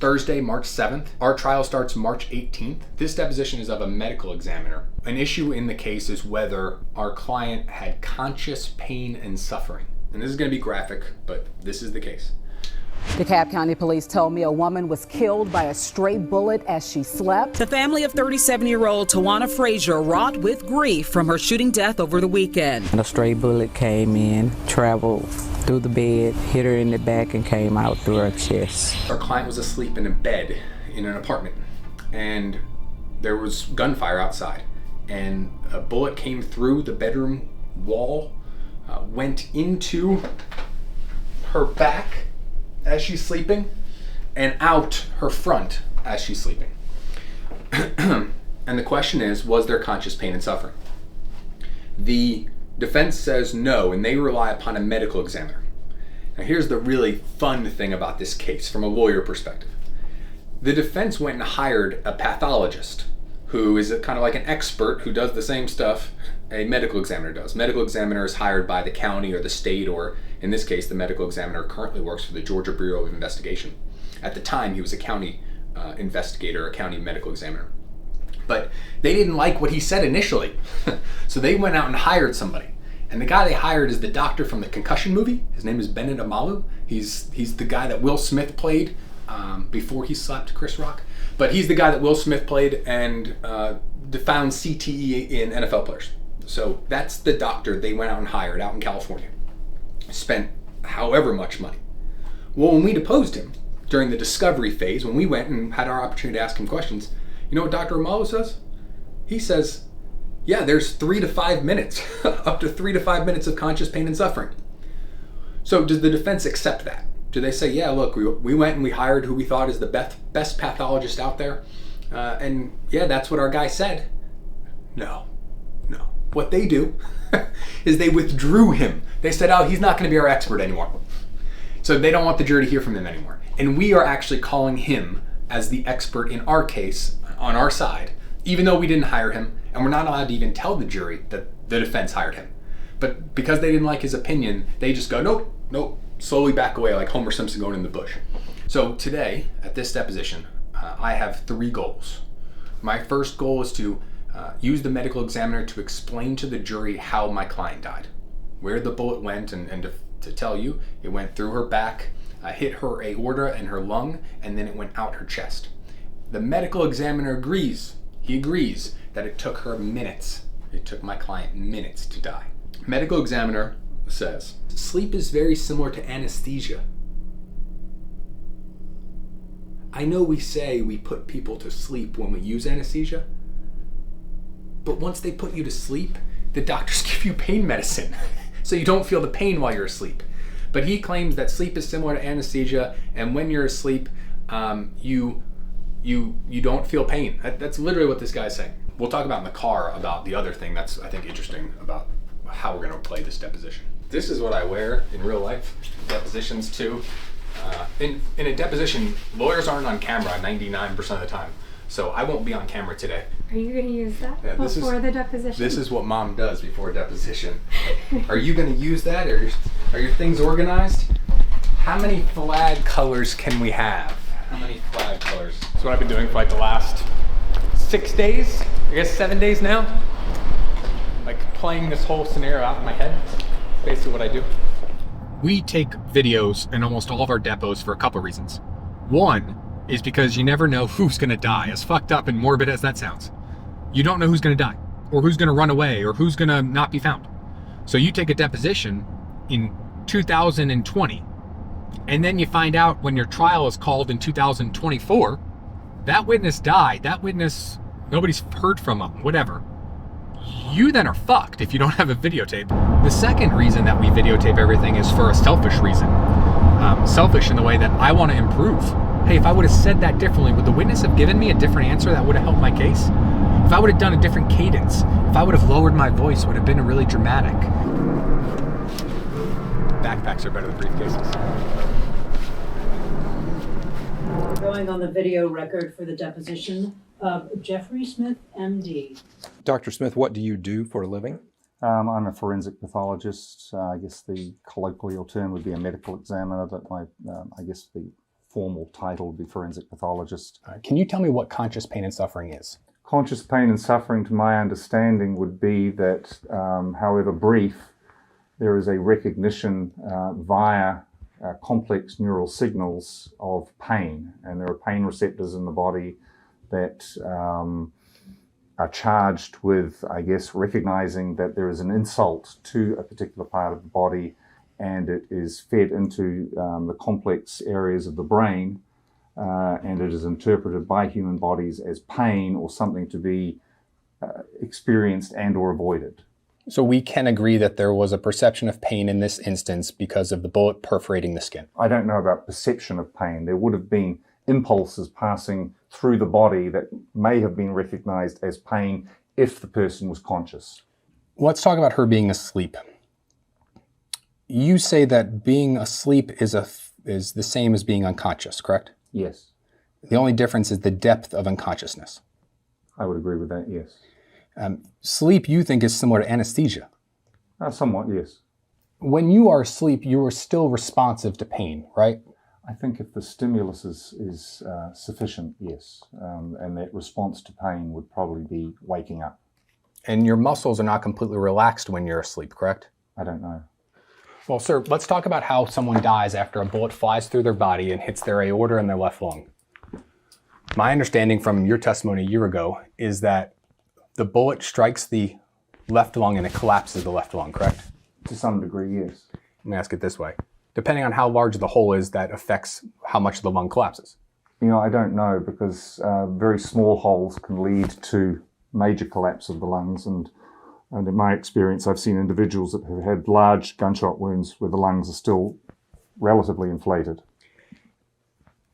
Thursday, March 7th. Our trial starts March 18th. This deposition is of a medical examiner. An issue in the case is whether our client had conscious pain and suffering. And this is going to be graphic, but this is the case. DeKalb County Police told me a woman was killed by a stray bullet as she slept. The family of 37-year-old Toana Frasier wrought with grief from her shooting death over the weekend. And a stray bullet came in, traveled through the bed, hit her in the back, and came out through her chest. Our client was asleep in a bed in an apartment, and there was gunfire outside, and a bullet came through the bedroom wall, went into her back as she's sleeping, and out her front as she's sleeping. And the question is, was there conscious pain and suffering? The defense says no, and they rely upon a medical examiner. Now here's the really fun thing about this case from a lawyer perspective. The defense went and hired a pathologist who is kind of like an expert who does the same stuff a medical examiner does. Medical examiner is hired by the county or the state, or in this case, the medical examiner currently works for the Georgia Bureau of Investigation. At the time, he was a county investigator, a county medical examiner. But they didn't like what he said initially. So they went out and hired somebody. And the guy they hired is the doctor from the Concussion movie. His name is Bennet Omalu. He's the guy that Will Smith played before he slapped Chris Rock. But he's the guy that Will Smith played and found CTE in NFL players. So that's the doctor they went out and hired out in California. Spent however much money. Well, when we deposed him during the discovery phase, when we went and had our opportunity to ask him questions, you know what Dr. Omalu says? He says, yeah, there's 3 to 5 minutes, up to 3 to 5 minutes of conscious pain and suffering. So does the defense accept that? Do they say, yeah, look, we went and we hired who we thought is the best pathologist out there, and yeah, that's what our guy said? No. What they do is they withdrew him. They said, oh, he's not going to be our expert anymore. So they don't want the jury to hear from him anymore. And we are actually calling him as the expert in our case, on our side, even though we didn't hire him, and we're not allowed to even tell the jury that the defense hired him. But because they didn't like his opinion, they just go, nope, slowly back away like Homer Simpson going in the bush. So today, at this deposition, I have 3 goals. My first goal is to use the medical examiner to explain to the jury how my client died, where the bullet went, and to tell you, it went through her back, hit her aorta and her lung, and then it went out her chest. The medical examiner agrees. He agrees that it took her minutes. It took my client minutes to die. Medical examiner says, sleep is very similar to anesthesia. I know we say we put people to sleep when we use anesthesia, but once they put you to sleep, the doctors give you pain medicine, so you don't feel the pain while you're asleep. But he claims that sleep is similar to anesthesia, and when you're asleep, you don't feel pain. That's literally what this guy's saying. We'll talk about in the car about the other thing that's, I think, interesting about how we're going to play this deposition. This is what I wear in real life, depositions too. In a deposition, lawyers aren't on camera 99% of the time, so I won't be on camera today. Are you going to use that before the deposition? This is what mom does before a deposition. Are you going to use that? Are your things organized? How many flag colors can we have? How many flag colors? That's what I've been doing for like the last 6 days, I guess 7 days now. Like playing this whole scenario out in my head. That's basically what I do. We take videos in almost all of our depots for a couple of reasons. One is because you never know who's gonna die, as fucked up and morbid as that sounds. You don't know who's gonna die, or who's gonna run away, or who's gonna not be found. So you take a deposition in 2020, and then you find out when your trial is called in 2024, that witness died, that witness, nobody's heard from them, whatever. You then are fucked if you don't have a videotape. The second reason that we videotape everything is for a selfish reason. Selfish in the way that I want to improve. Hey, if I would have said that differently, would the witness have given me a different answer that would have helped my case? If I would have done a different cadence, if I would have lowered my voice, would have been really dramatic. Backpacks are better than briefcases. We're going on the video record for the deposition of Jeffrey Smith, MD. Dr. Smith, what do you do for a living? I'm a forensic pathologist. I guess the colloquial term would be a medical examiner, but I guess the formal title would be forensic pathologist. Can you tell me what conscious pain and suffering is? Conscious pain and suffering, to my understanding, would be that, however brief, there is a recognition via complex neural signals of pain, and there are pain receptors in the body that are charged with, I guess, recognizing that there is an insult to a particular part of the body, and it is fed into the complex areas of the brain, and it is interpreted by human bodies as pain or something to be experienced and or avoided. So we can agree that there was a perception of pain in this instance because of the bullet perforating the skin. I don't know about perception of pain. There would have been impulses passing through the body that may have been recognized as pain if the person was conscious. Let's talk about her being asleep. You say that being asleep is the same as being unconscious, correct? Yes. The only difference is the depth of unconsciousness. I would agree with that, yes. Sleep, you think, is similar to anesthesia. Somewhat, yes. When you are asleep, you are still responsive to pain, right? I think if the stimulus is sufficient, yes. And that response to pain would probably be waking up. And your muscles are not completely relaxed when you're asleep, correct? I don't know. Well, sir, let's talk about how someone dies after a bullet flies through their body and hits their aorta and their left lung. My understanding from your testimony a year ago is that the bullet strikes the left lung and it collapses the left lung, correct? To some degree, yes. Let me ask it this way. Depending on how large the hole is, that affects how much the lung collapses. You know, I don't know, because very small holes can lead to major collapse of the lungs, and in my experience, I've seen individuals that have had large gunshot wounds where the lungs are still relatively inflated.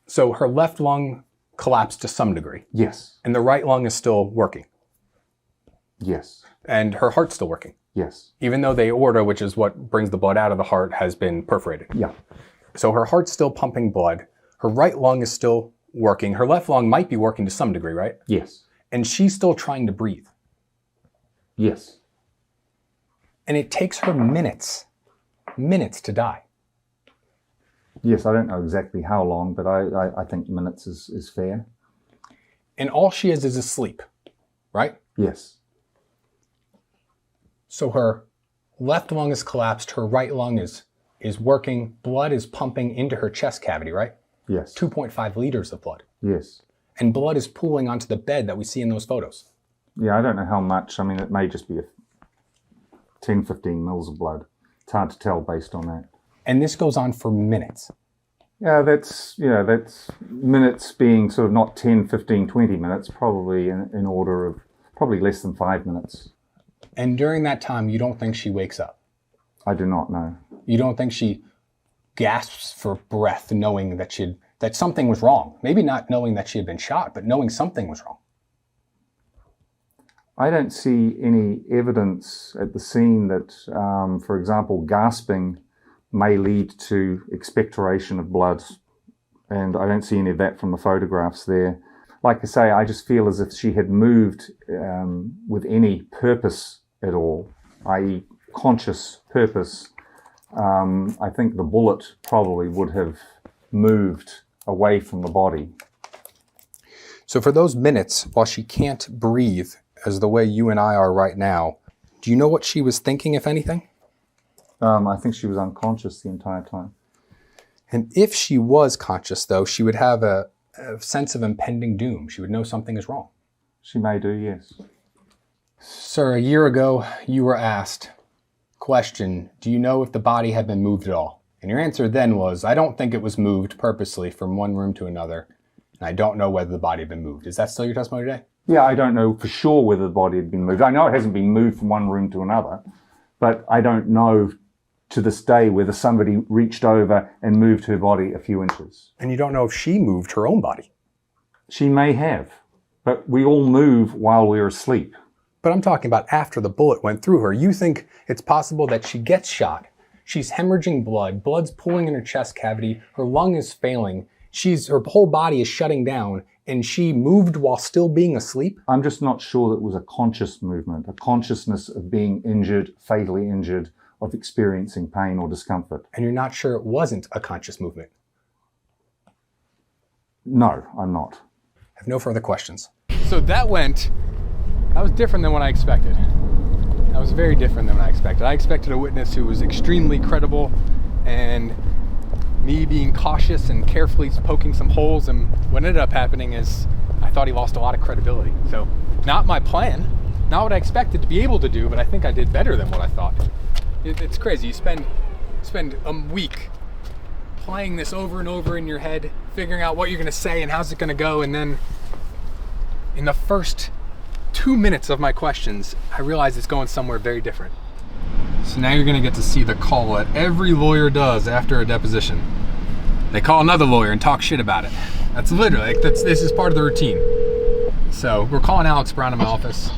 So her left lung collapsed to some degree? Yes. And the right lung is still working? Yes. And her heart's still working? Yes. Even though the aorta, which is what brings the blood out of the heart, has been perforated? Yeah. So her heart's still pumping blood. Her right lung is still working. Her left lung might be working to some degree, right? Yes. And she's still trying to breathe? Yes. And it takes her minutes to die. Yes, I don't know exactly how long, but I think minutes is fair. And all she is asleep, right? Yes. So her left lung is collapsed, her right lung is working, blood is pumping into her chest cavity, right? Yes. 2.5 liters of blood. Yes. And blood is pooling onto the bed that we see in those photos. Yeah, I don't know how much. I mean, it may just be 10, 15 mils of blood. It's hard to tell based on that. And this goes on for minutes. Yeah, that's minutes being sort of not 10, 15, 20 minutes, probably in order of probably less than 5 minutes. And during that time, you don't think she wakes up? I do not know. You don't think she gasps for breath knowing that something was wrong? Maybe not knowing that she had been shot, but knowing something was wrong. I don't see any evidence at the scene that, for example, gasping may lead to expectoration of blood. And I don't see any of that from the photographs there. Like I say, I just feel as if she had moved with any purpose at all, i.e. conscious purpose. I think the bullet probably would have moved away from the body. So for those minutes, while she can't breathe, as the way you and I are right now, do you know what she was thinking, if anything? I think she was unconscious the entire time. And if she was conscious, though, she would have a sense of impending doom. She would know something is wrong. She may do, yes. Sir, a year ago, you were asked, question, do you know if the body had been moved at all? And your answer then was, I don't think it was moved purposely from one room to another, and I don't know whether the body had been moved. Is that still your testimony today? Yeah, I don't know for sure whether the body had been moved. I know it hasn't been moved from one room to another, but I don't know to this day whether somebody reached over and moved her body a few inches. And you don't know if she moved her own body? She may have, but we all move while we're asleep. But I'm talking about after the bullet went through her. You think it's possible that she gets shot, she's hemorrhaging blood, blood's pooling in her chest cavity, her lung is failing, her whole body is shutting down, and she moved while still being asleep? I'm just not sure that it was a conscious movement, a consciousness of being injured, fatally injured, of experiencing pain or discomfort. And you're not sure it wasn't a conscious movement? No, I'm not. I have no further questions. So that was different than what I expected. That was very different than what I expected. I expected a witness who was extremely credible, and me being cautious and carefully poking some holes, and what ended up happening is I thought he lost a lot of credibility. So not my plan, not what I expected to be able to do, but I think I did better than what I thought. It's crazy. You spend a week playing this over and over in your head, figuring out what you're gonna say and how's it gonna go, and then in the first 2 minutes of my questions, I realize it's going somewhere very different. So now you're gonna get to see the call that every lawyer does after a deposition. They call another lawyer and talk shit about it. That's literally, this is part of the routine. So we're calling Alex Brown in my office.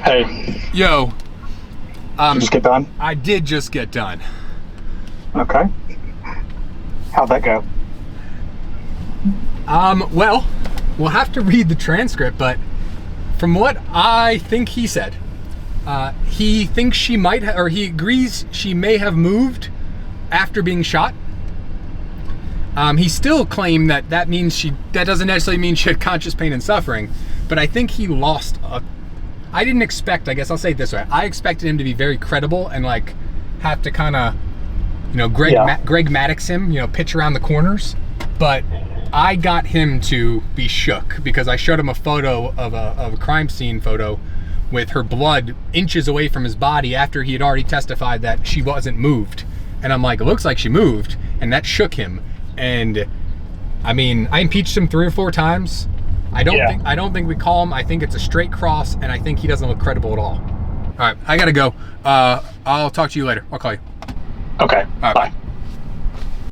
Hey. Yo. Did you just get done? I did just get done. Okay. How'd that go? Well, we'll have to read the transcript, but from what I think he said, he thinks she might or he agrees she may have moved after being shot. He still claimed that that doesn't necessarily mean she had conscious pain and suffering, but I think he lost I didn't expect, I guess I'll say it this way, I expected him to be very credible and like have to kind of, Greg Maddox him, pitch around the corners, but I got him to be shook because I showed him a photo of a crime scene photo with her blood inches away from his body after he had already testified that she wasn't moved. And I'm like, it looks like she moved, and that shook him. And I mean, I impeached him 3 or 4 times. I don't think we call him. I think it's a straight cross, and I think he doesn't look credible at all. All right, I gotta go. I'll talk to you later. I'll call you. Okay, all right, bye.